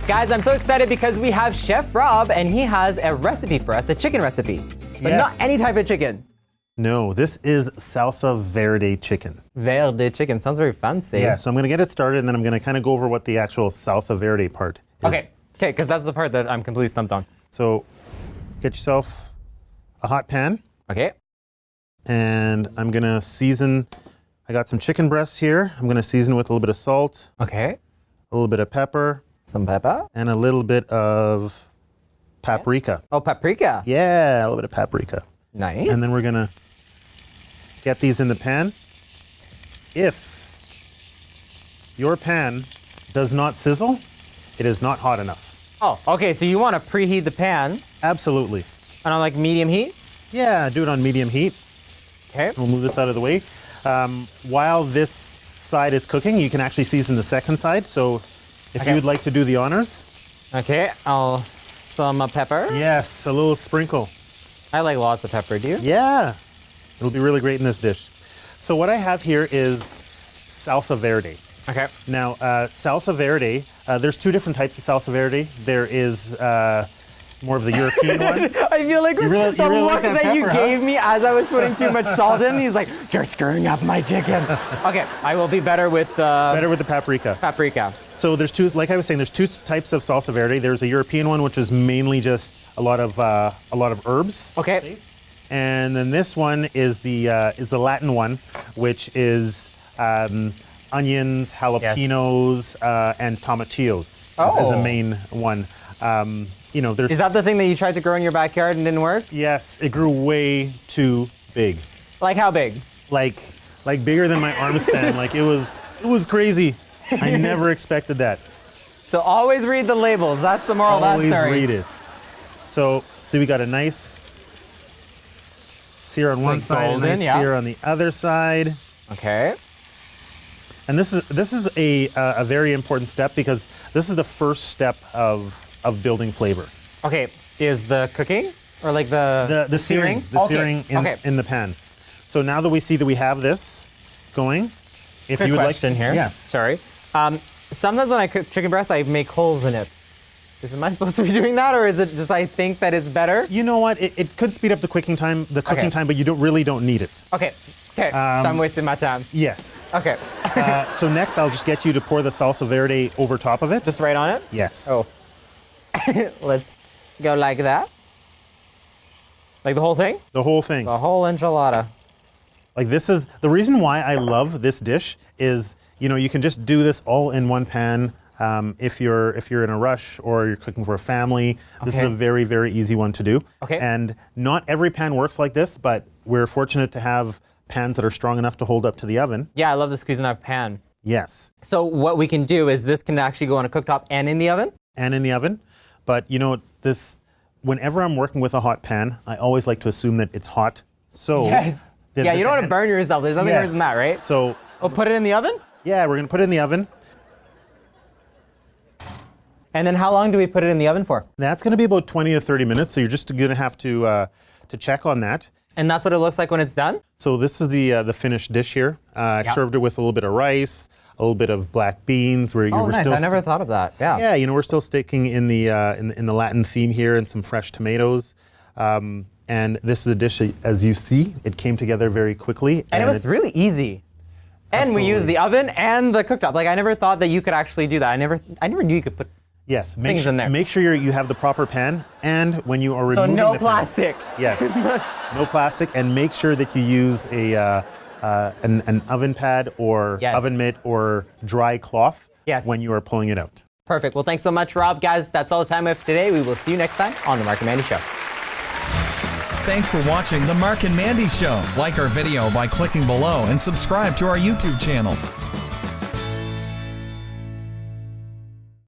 Guys, I'm so excited because we have Chef Rob and he has a recipe for us, a chicken recipe. But not any type of chicken. No, this is Salsa Verde Chicken. Verde Chicken, sounds very fancy. Yeah, so I'm gonna get it started and then I'm gonna kind of go over what the actual Salsa Verde part is. Okay, because that's the part that I'm completely stumped on. So get yourself a hot pan. Okay. And I'm gonna season, I got some chicken breasts here. I'm gonna season with a little bit of salt. Okay. A little bit of pepper. Some pepper. And a little bit of paprika. Oh, paprika. Yeah, a little bit of paprika. Nice. And then we're gonna get these in the pan. If your pan does not sizzle, it is not hot enough. Oh, okay, so you want to preheat the pan. Absolutely. And on like medium heat? Yeah, do it on medium heat. Okay. We'll move this out of the way. While this side is cooking, you can actually season the second side. So if you would like to do the honors. Okay, some pepper. Yes, a little sprinkle. I like lots of pepper, do you? Yeah, it'll be really great in this dish. So what I have here is Salsa Verde. Okay. Now, Salsa Verde, there's two different types of Salsa Verde. There is more of the European one. I feel like you really the look like that you pepper, gave me as I was putting too much salt in, he's like, you're screwing up my chicken. Okay, I will be better with the paprika. Paprika. So there's two, like I was saying, there's two types of Salsa Verde. There's a European one, which is mainly just a lot of herbs. Okay. And then this one is the Latin one, which is onions, jalapenos, and tomatillos. Is the main one. Is that the thing that you tried to grow in your backyard and didn't work? Yes, it grew way too big. Like how big? Like bigger than my arm span. Like it was crazy. I never expected that. So always read the labels. That's the moral of that story. Always read it. So we got a nice sear on one side, golden, a nice sear on the other side. Okay. And this is a very important step because this is the first step of building flavor. Okay, is the cooking or like the searing? The searing in the pan. So now that we see that we have this going, if Quick you would question like here. Yes. Sorry. Sometimes when I cook chicken breast, I make holes in it. Am I supposed to be doing that, or is it just I think that it's better? You know what? It could speed up the cooking time, but you really don't need it. Okay. Okay. So I'm wasting my time. Yes. Okay. So next, I'll just get you to pour the salsa verde over top of it. Just right on it? Yes. Oh. Let's go like that. Like the whole thing? The whole thing. The whole enchilada. Like this is the reason why I love this dish is, you can just do this all in one pan. If you're in a rush or you're cooking for a family, this is a very, very easy one to do. Okay. And not every pan works like this, but we're fortunate to have pans that are strong enough to hold up to the oven. Yeah, I love the Cuisinart pan. Yes. So what we can do is this can actually go on a cooktop and in the oven? And in the oven. But whenever I'm working with a hot pan, I always like to assume that it's hot. So yes. You don't want to burn yourself. There's nothing worse than that, right? So we'll put it in the oven? Yeah, we're going to put it in the oven. And then how long do we put it in the oven for? That's going to be about 20 to 30 minutes. So you're just going to have to check on that. And that's what it looks like when it's done? So this is the finished dish here. I served it with a little bit of rice, a little bit of black beans. Where nice. Still I never thought of that. Yeah. Yeah, we're still sticking in the Latin theme here and some fresh tomatoes. And this is a dish, as you see, it came together very quickly. And it was really easy. And Absolutely. we used the oven and the cooktop. Like I never thought that you could actually do that. I never knew you could put things in there. Make sure you have the proper pan, and when you are removing no plastic. Yes, no plastic, and make sure that you use an oven pad or oven mitt or dry cloth when you are pulling it out. Perfect. Well, thanks so much, Rob. Guys, that's all the time we have for today. We will see you next time on The Marc and Mandy Show. Thanks for watching The Marc and Mandy Show. Like our video by clicking below and subscribe to our YouTube channel.